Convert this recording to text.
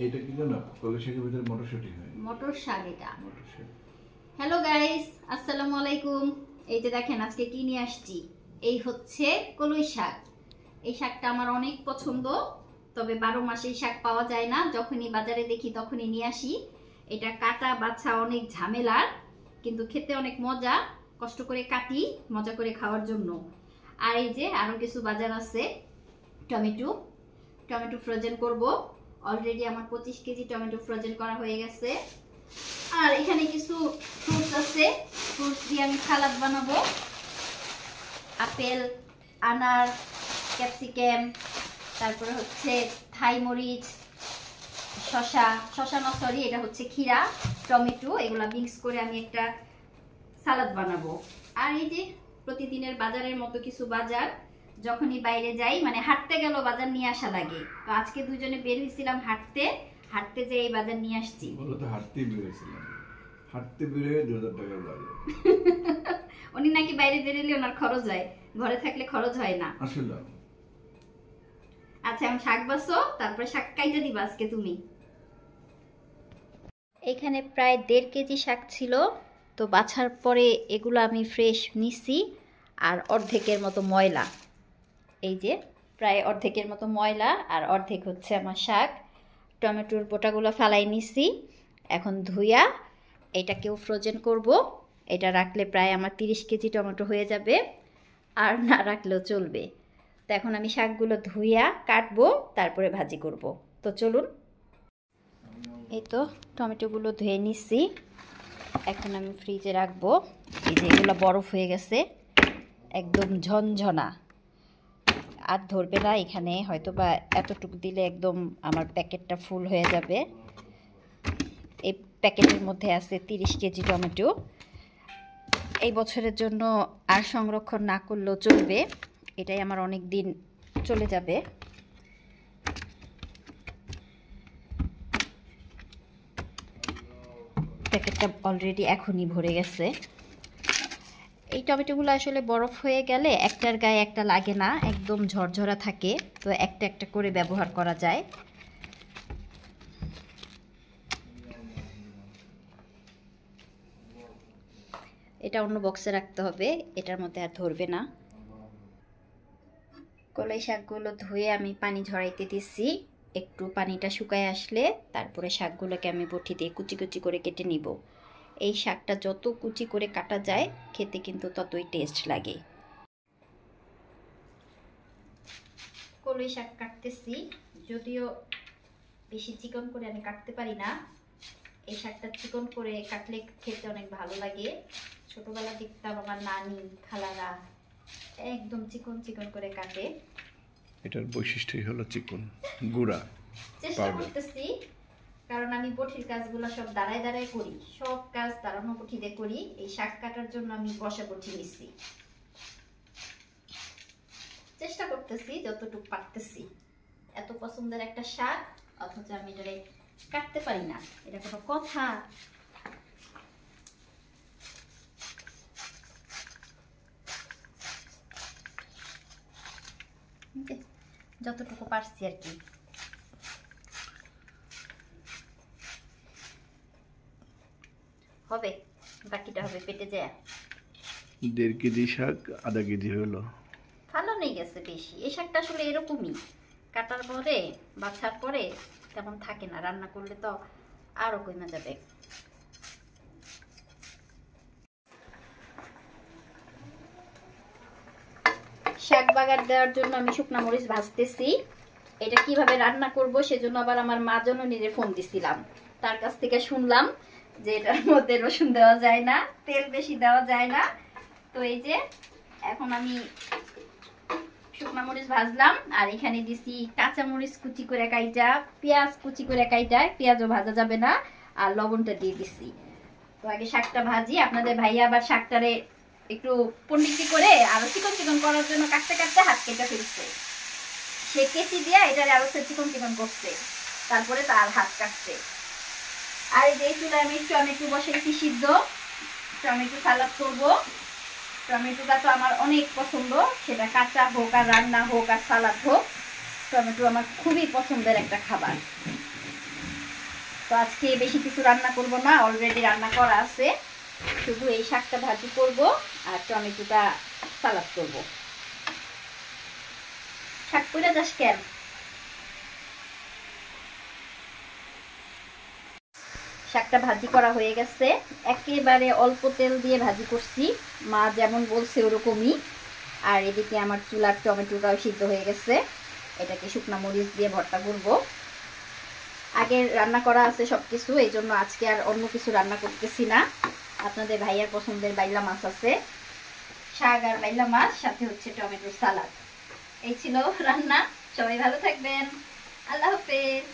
এটা কি জানো, কলই শাকের ভিতরে মটরশুঁটি হয়। মটর শাক এটা। মটর শাক। হ্যালো গাইস, আসসালামু আলাইকুম। এই যে দেখেন আজকে কি নিয়ে আসছি, এই হচ্ছে কলই শাক। এই শাকটা আমার অনেক পছন্দ, তবে 12 মাসে এই শাক পাওয়া যায় না, যখনই বাজারে দেখি তখনই নিয়ে আসি। এটা কাটা বাছা অনেক ঝামেলার, কিন্তু খেতে অনেক মজা। কষ্ট করে কাটি মজা করে খাওয়ার জন্য। আর এই যে আরো কিছু বাজার আছে, টমেটো ফ্রোজেন করব। অলরেডি আমার 25 কেজি টমেটো ফ্রোজেন করা হয়ে গেছে। আর এখানে কিছু ফ্রুটস আছে, ফ্রুটস দিয়ে আমি সালাদ বানাবো। আপেল, আনার, ক্যাপসিকাম, তারপরে হচ্ছে থাই মরিচ, শসা না সরি, এটা হচ্ছে ক্ষীরা, টমেটো, এগুলা মিক্স করে আমি একটা সালাদ বানাবো। আর এই যে প্রতিদিনের বাজারের মতো কিছু বাজার, যখনই বাইরে যাই মানে হাঁটতে গেল বাজার নিয়ে আসা লাগে। তো আজকে দুজনে বের হয়েছিলাম হাঁটতে যে এই বাজার নিয়ে আসছি। বলো তো হাঁটতেই বের হয়েছিলাম, হাঁটতে বের হয়ে 2000 টাকার বাজার। উনি নাকি বাইরে বেরোলে ওনার খরচ হয়, ঘরে থাকলে খরচ হয় না আসলে। আচ্ছা, আমি শাক বাছো, তারপরে শাক কাইটা দিবা আজকে তুমি। এখানে প্রায় 1.5 কেজি শাক ছিল, তো বাছার পরে এগুলো আমি ফ্রেশ নিছি। আর অর্ধেকের মতো ময়লা, এই যে প্রায় অর্ধেকের মতো ময়লা, আর অর্ধেক হচ্ছে আমার শাক। টমেটোর বোটাগুলো ফালাই নিছি, এখন ধুইয়া এটাকেও ফ্রোজেন করব। এটা রাখলে প্রায় আমার 30 কেজি টমেটো হয়ে যাবে, আর না রাখলেও চলবে। তো এখন আমি শাকগুলো ধুইয়া কাটবো, তারপরে ভাজি করব। তো চলুন। এই তো টমেটোগুলো ধুয়ে নিছি, এখন আমি ফ্রিজে রাখবো। এই যে এগুলো বরফ হয়ে গেছে, একদম ঝনঝনা, আর ধরবে না। এখানে হয়তো বা এতটুকু দিলে একদম আমার প্যাকেটটা ফুল হয়ে যাবে। এই প্যাকেটের মধ্যে আছে 30 কেজি টমেটো। এই বছরের জন্য আর সংরক্ষণ না করলেও চলবে, এটাই আমার অনেক দিন চলে যাবে। প্যাকেটটা অলরেডি এখনই ভরে গেছে। এই টমেটোগুলো আসলে বরফ হয়ে গেলে একটার গায়ে একটা লাগে না, একদম ঝরঝরা থাকে, তো একটা একটা করে ব্যবহার করা যায়। এটা অন্য বক্সে রাখতে হবে, এটার মধ্যে আর ধরবে না। কলাই শাকগুলো ধুয়ে আমি পানি ঝরাইতে দিচ্ছি, একটু পানিটা শুকায় আসলে তারপরে শাকগুলোকে আমি বটি দিয়ে কুচি কুচি করে কেটে নিব। এই শাকটা যত কুচি করে কাটা যায় খেতে কিন্তু ততই টেস্ট লাগে। কলাই শাক কাটতেছি, যদিও বেশি চিকন করে আমি কাটতে পারি না। এই শাকটা চিকন করে কাটলে খেতে অনেক ভালো লাগে। ছোটবেলা দেখতাম আমার নানি খালারা একদম চিকন চিকন করে কাটে। এটার বৈশিষ্ট্যই হলো চিকন গুঁড়া। চেষ্টা করতেছি, কারণ আমি বটির কাজগুলো সব দাঁড়ায় দাঁড়ায় করি, সব কাজ দাঁড়ানো বটি দিয়ে করি। এই শাক কাটার জন্য আমি বসা বটি নিচ্ছি, চেষ্টা করতেছি যতটুকু পারতেছি। এত পছন্দের একটা শাক, অথচ আমি এটারে কাটতে পারি না, এটা কোনো কথা? যতটুকু পারছি আর কি। হবে, বাকিটা হবে পেটে যায়। 1.5 কেজি শাক 1/2 কেজি হলো। ভালো নেই গেছে বেশি। এই শাকটা আসলে এরকমই, কাটার পরে বাছার পরে তেমন থাকে না, রান্না করলে তো আরো কমে যাবে। শাক বাগার দেওয়ার জন্য আমি শুকনা মরিচ ভাজতেছি। এটা কিভাবে রান্না করব সেজন্য আবার আমার মা জননীরে ফোন দিছিলাম, তার কাছ থেকে শুনলাম যে এটার মধ্যে রসুন দেওয়া যায় না, তেল বেশি দেওয়া যায় না। তো এই যে এখন আমি শুকনা মরিচ ভাজলাম, আর এখানে দিছি কাঁচা মরিচ কুচি করে কাইটা, পেঁয়াজ কুচি করে কাইটা, পেঁয়াজও ভাজা যাবে না, আর লবণটা দিয়ে দিছি। তো আগে শাকটা ভাজি, আপনাদের ভাইয়া আবার শাকটারে একটু পন্ডিতি করে আরো চিকন চিকন করার জন্য কাটতে কাটতে হাত কেটে ফেলছে। সে কেচি দিয়ে এটারে আরো চিকন চিকন করছে, তারপরে তার হাত কাটছে। আর এই যে চুলায় আমি টমেটো বসাইছি সিদ্ধ, টমেটো সালাদ করবো। টমেটোটা তো আমার অনেক পছন্দ, সেটা কাঁচা হোক আর রান্না হোক আর সালাদ হোক, টমেটো আমার খুবই পছন্দের একটা খাবার। তো আজকে বেশি কিছু রান্না করব না, অলরেডি রান্না করা আছে। শুধু এই শাকটা ভাজি করব আর টমেটোটা সালাদ করব। শাক কইরা যাস কেন? শাকটা ভাজি করা হয়ে গেছে, একেবারে অল্প তেল দিয়ে ভাজি করছি, মা যেমন বলছে ওরকমই। আর এদিকে আমার চুলার টমেটোটাও সিদ্ধ হয়ে গেছে, এটাকে শুকনো মরিচ দিয়ে ভর্তা করব। আগে রান্না করা আছে সবকিছু, এই জন্য আজকে আর অন্য কিছু রান্না করতেছি না। আপনাদের ভাইয়ার পছন্দের বাইলা মাছ আছে, শাক আর বাইলা মাছ, সাথে হচ্ছে টমেটোর সালাদ। এই ছিল রান্না। সবাই ভালো থাকবেন, আল্লাহ হাফেজ।